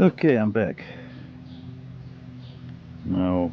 Okay, I'm back. Now,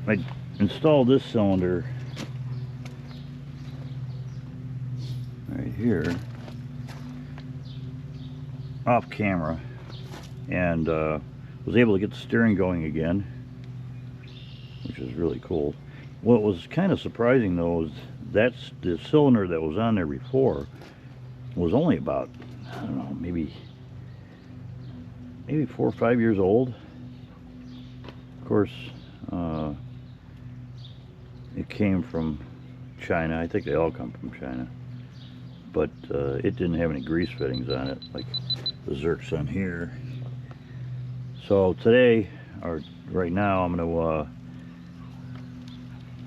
I installed this cylinder right here off camera and was able to get the steering going again, which is really cool. What was kind of surprising though is that's the cylinder that was on there before was only about, I don't know, maybe 4 or 5 years old. Of course, it came from China. I think they all come from China, but it didn't have any grease fittings on it like the Zerks on here. So today, or right now, I'm going to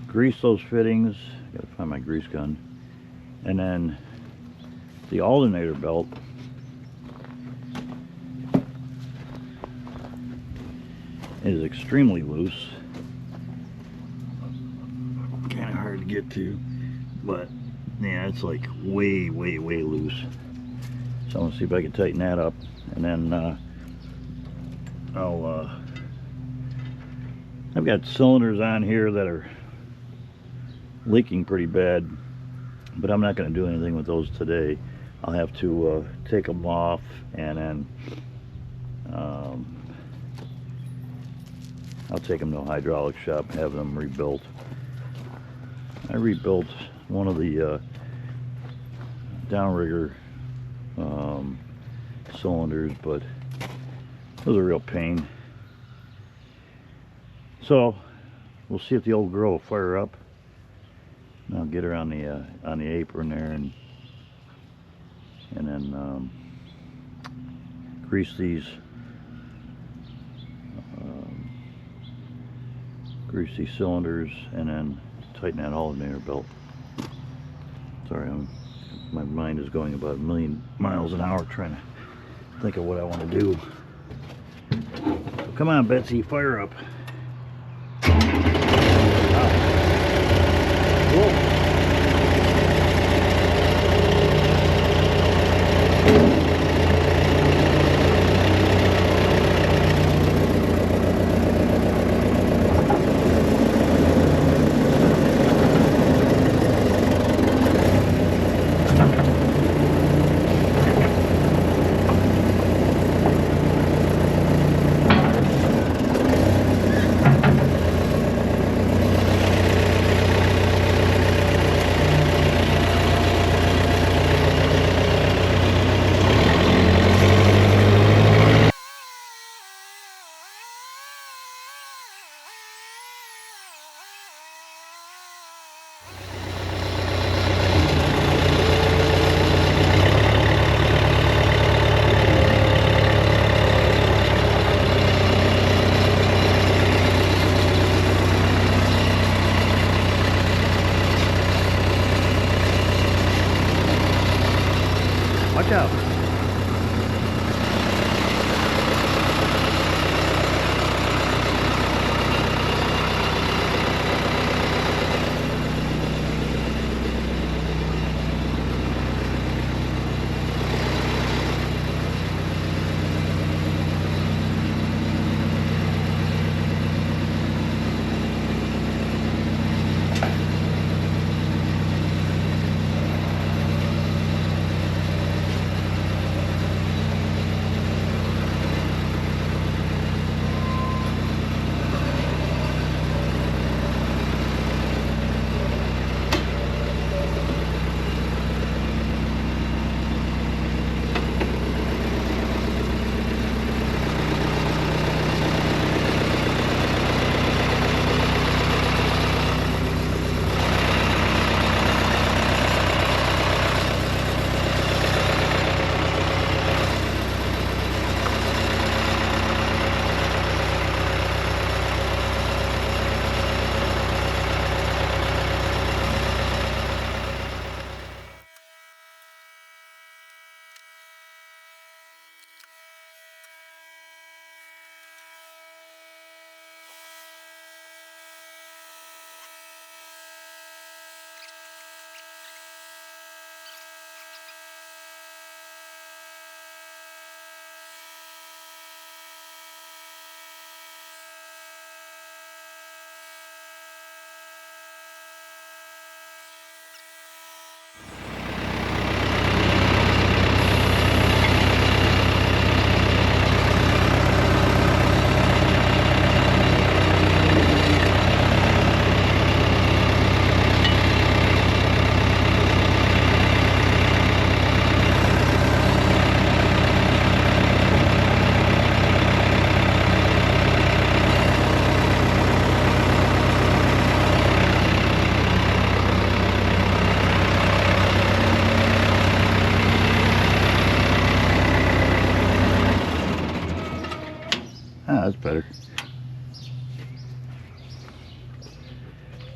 grease those fittings. Gotta find my grease gun. And then the alternator belt is extremely loose. Kind of hard to get to, but yeah, it's like way loose. So I'm gonna see if I can tighten that up, and then I've got cylinders on here that are leaking pretty bad, but I'm not going to do anything with those today. I'll have to take them off, and then I'll take them to a hydraulic shop and have them rebuilt. I rebuilt one of the downrigger cylinders, but it was a real pain. So we'll see if the old girl will fire up. I'll get her on the apron there, and then grease these cylinders, and then tighten that alternator belt. Sorry, my mind is going about 1,000,000 miles an hour trying to think of what I want to do. So come on, Betsy, fire up. Watch out.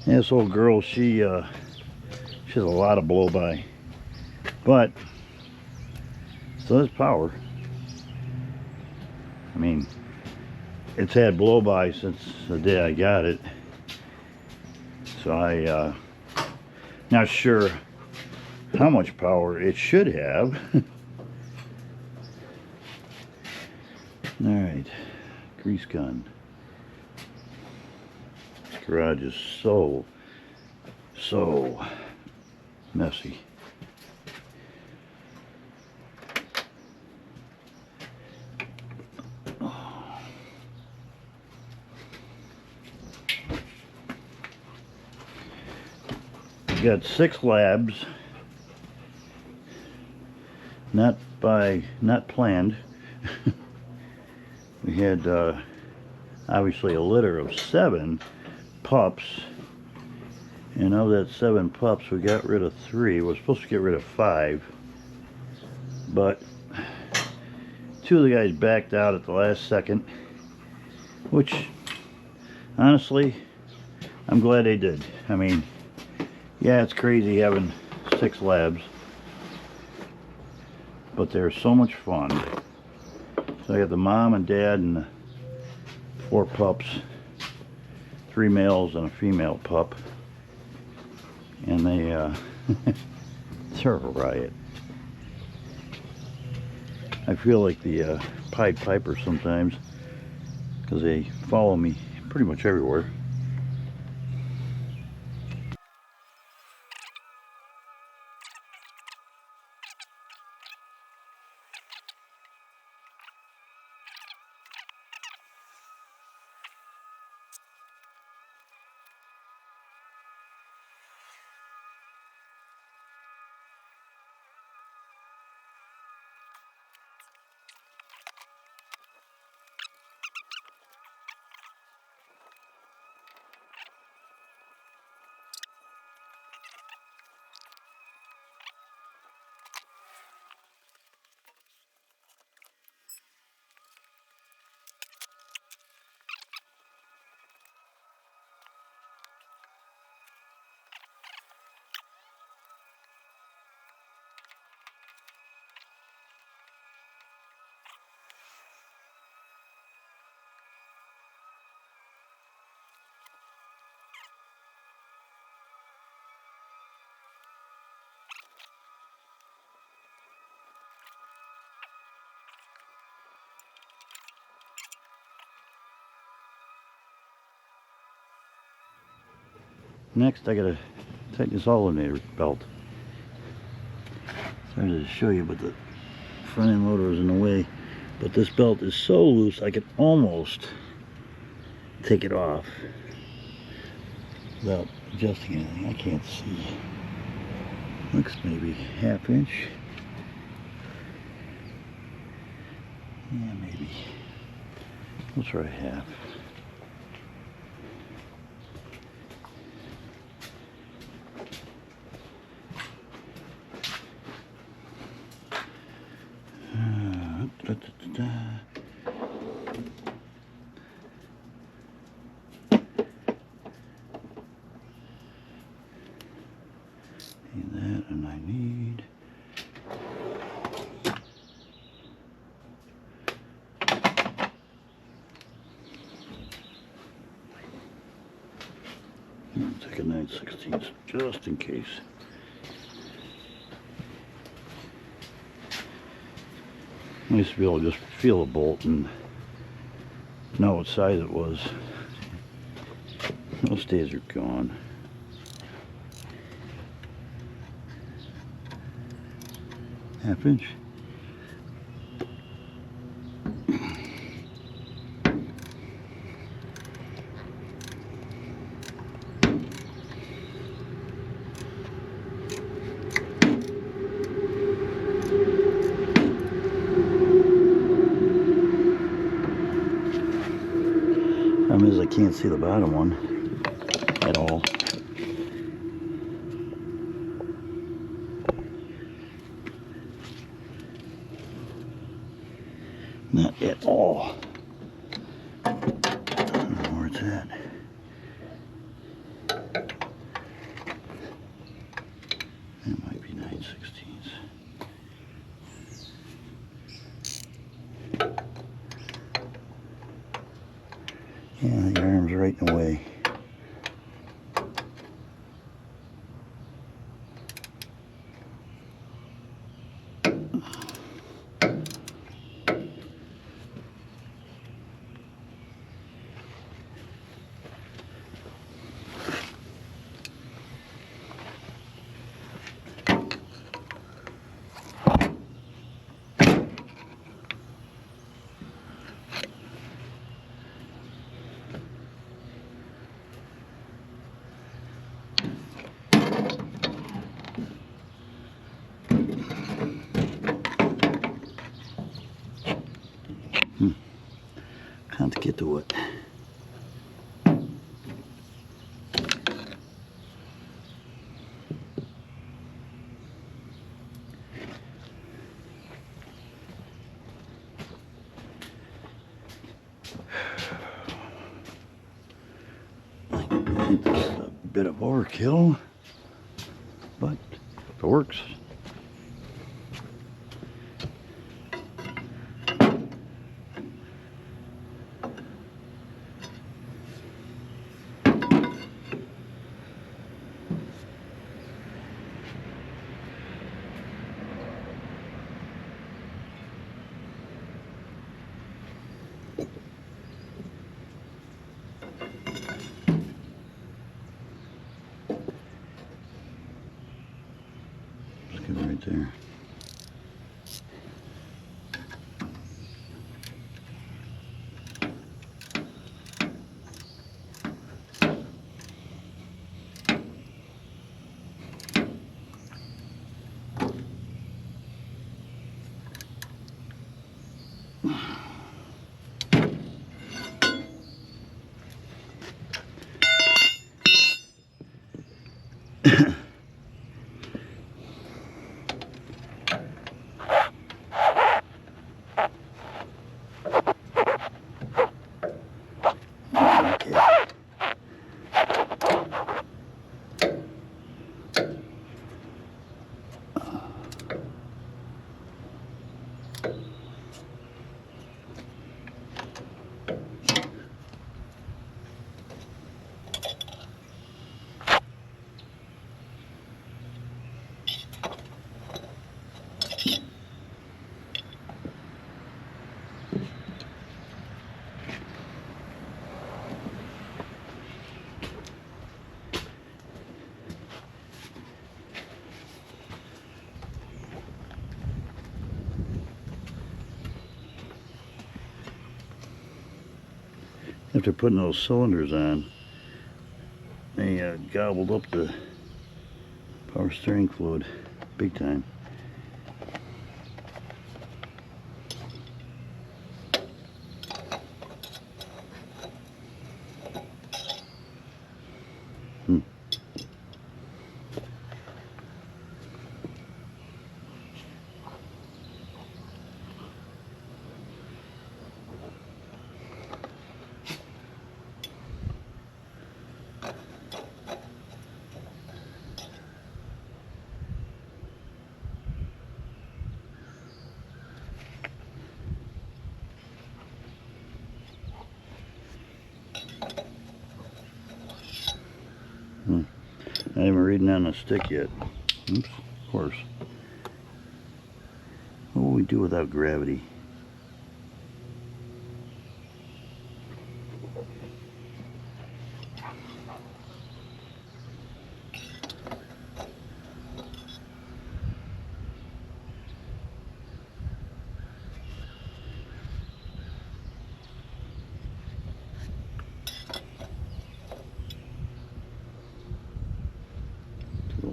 This old girl, she has a lot of blow-by, but still has power. I mean, it's had blow-by since the day I got it, so I not sure how much power it should have. All right, grease gun. This garage is so messy. We got 6 labs, not planned. We had obviously a litter of 7 pups, and of that 7 pups we got rid of 3. We're supposed to get rid of 5, but 2 of the guys backed out at the last second, which honestly I'm glad they did. I mean, yeah, it's crazy having 6 labs, but they're so much fun. So I got the mom and dad and the 4 pups, 3 males and a female pup, and they they're a riot. I feel like the Pied Piper sometimes, because they follow me pretty much everywhere. Next, I gotta tighten this alternator belt. Sorry to show you, but the front end loader is in the way. But this belt is so loose, I could almost take it off without adjusting anything. I can't see. Looks maybe 1/2 inch. Yeah, maybe. Let's try 1/2. And I need take a 9/16 just in case. I used to be able to just feel a bolt and know what size it was. Those days are gone. Half inch. Problem is I can't see the bottom one at all. Not at all. I don't know where it's at. camera's right in the way. Can't get to it. It's a bit of overkill, but if it works. Just get it right there. After putting those cylinders on, they gobbled up the power steering fluid big time. Not even reading on the stick yet. Oops, of course. What will we do without gravity?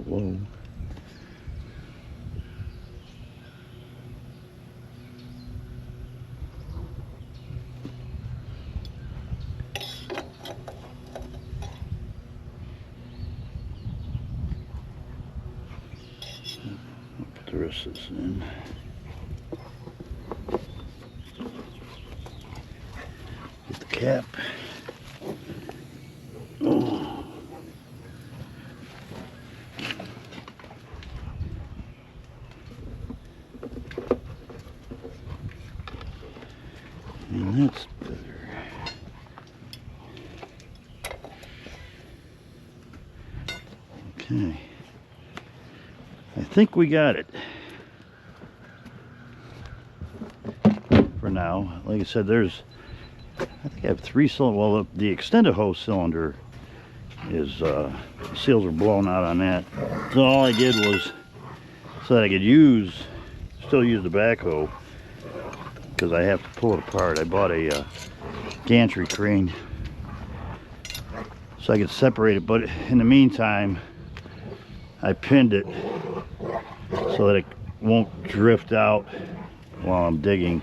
Low. Put the rest of this in. Get the cap. Oh. And that's better. Okay. I think we got it. For now, like I said, I think I have 3 cylinders. Well, the extended hose cylinder is, the seals are blown out on that. So all I did was, so that I could still use the backhoe, because I have to pull it apart. I bought a gantry crane so I could separate it, but in the meantime, I pinned it so that it won't drift out while I'm digging.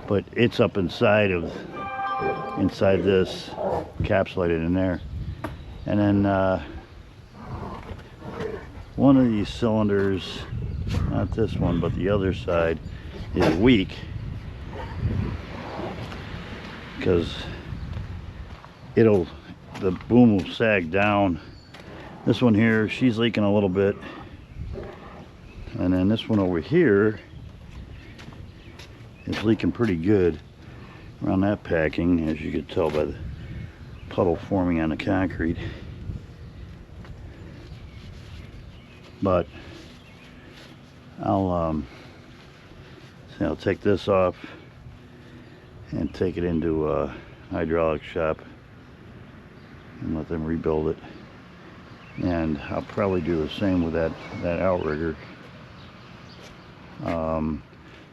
But it's up inside this, encapsulated in there. And then one of these cylinders, not this one, but the other side, is weak because the boom will sag down. This one here, she's leaking a little bit. And then this one over here is leaking pretty good around that packing, as you could tell by the puddle forming on the concrete. But I'll take this off and take it into a hydraulic shop and let them rebuild it. And I'll probably do the same with that outrigger.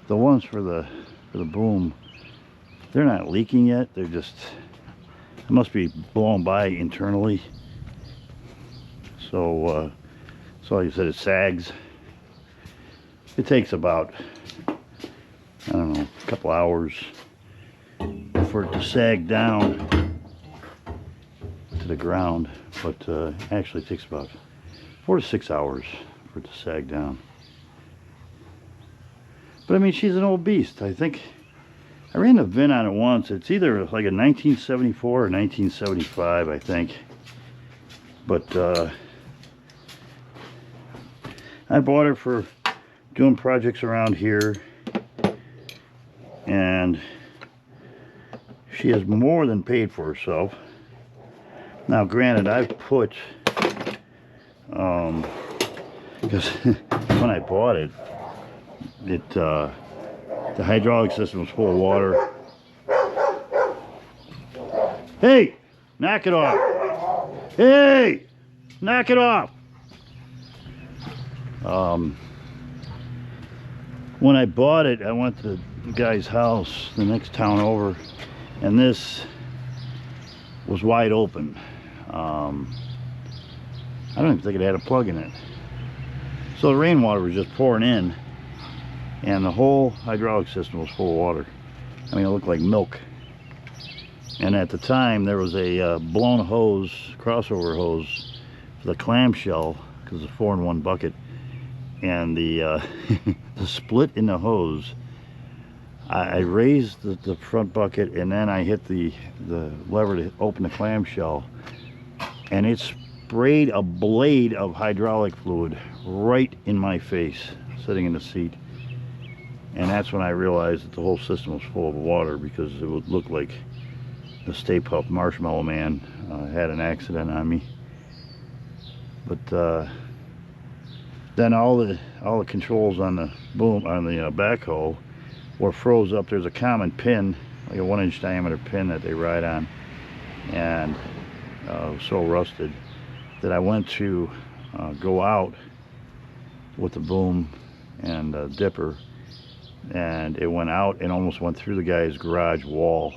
The ones for the boom, they're not leaking yet. They're just, it must be blown by internally. So like I said, it sags. It takes about, I don't know, a couple hours for it to sag down to the ground, but actually it takes about 4 to 6 hours for it to sag down. But I mean, she's an old beast. I think I ran a VIN on it once. It's either like a 1974 or 1975, I think. But I bought her for doing projects around here, and she has more than paid for herself. Now granted, I've put because when I bought it, the hydraulic system was full of water. Hey, knock it off. Hey, knock it off. When I bought it, I went to the guy's house, the next town over, and this was wide open. I don't even think it had a plug in it. So the rainwater was just pouring in, and the whole hydraulic system was full of water. I mean, it looked like milk. And at the time, there was a blown hose, crossover hose, for the clamshell, because it's a 4-in-1 bucket. And the the split in the hose, I raised the front bucket, and then I hit the lever to open the clamshell, and it sprayed a blade of hydraulic fluid right in my face, sitting in the seat. And that's when I realized that the whole system was full of water, because it would look like the Stay Puft Marshmallow Man had an accident on me. But then all the controls on the boom, on the backhoe, were froze up. There's a common pin, like a 1-inch diameter pin that they ride on, and so rusted that I went to go out with the boom and dipper, and it went out and almost went through the guy's garage wall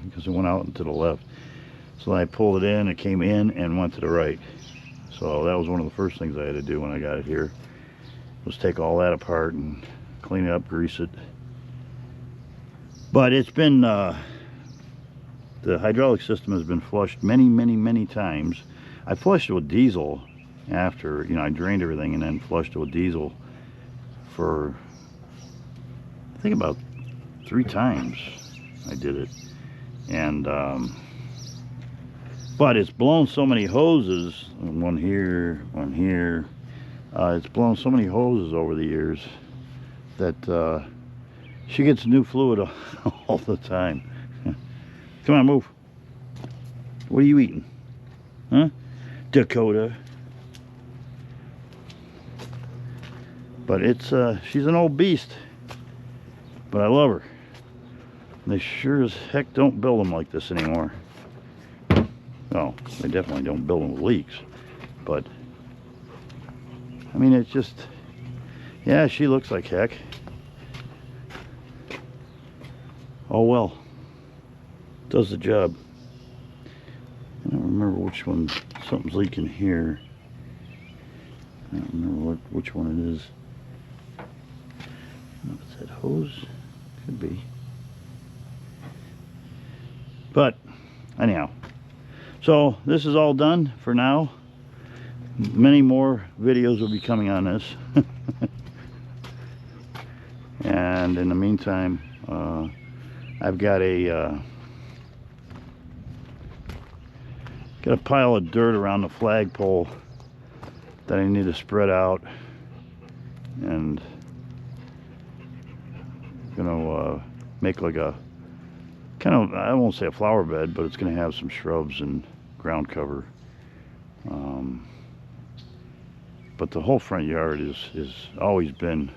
because it went out and to the left. So then I pulled it in, it came in and went to the right. So that was one of the first things I had to do when I got it here, was take all that apart and clean it up, grease it. But it's been, the hydraulic system has been flushed many times. I flushed it with diesel after, you know, I drained everything and then flushed it with diesel for, I think about 3 times I did it. And but it's blown so many hoses, one here, it's blown so many hoses over the years that she gets new fluid all the time. Come on, move. What are you eating? Huh? Dakota. But it's she's an old beast, but I love her. They sure as heck don't build them like this anymore. Oh, they definitely don't build them with leaks, but I mean, it's just, yeah, she looks like heck. Oh well, does the job. I don't remember which one. Something's leaking here. I don't remember which one it is. I don't know if it's that hose. Could be. But anyhow, so this is all done for now. Many more videos will be coming on this. And in the meantime, I've got a pile of dirt around the flagpole that I need to spread out, and gonna make like a kind of, I won't say a flower bed, but it's gonna have some shrubs and ground cover. But the whole front yard is always been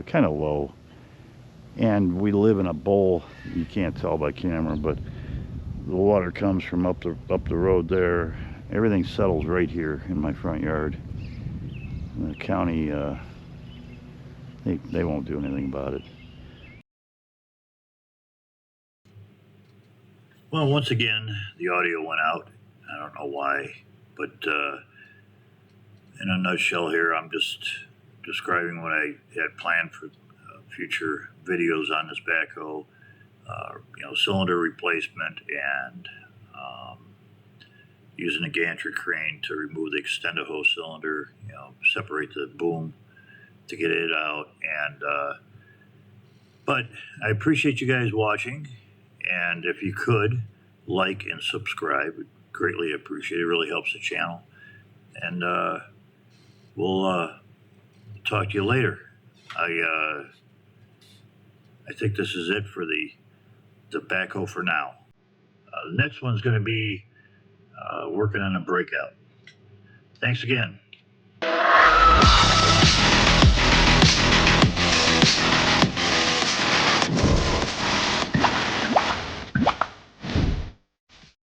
kind of low, and we live in a bowl. You can't tell by camera, but the water comes from up the road there. Everything settles right here in my front yard. The county, they won't do anything about it. Well, once again, the audio went out. I don't know why, but in a nutshell here, I'm just describing what I had planned for future videos on this backhoe. Cylinder replacement, and using a gantry crane to remove the extend-a-hose cylinder, separate the boom to get it out. And but I appreciate you guys watching, and if you could like and subscribe, we'd greatly appreciate it. It really helps the channel. And we'll talk to you later. I think this is it for the backhoe for now. The next one's going to be working on a breakout. Thanks again.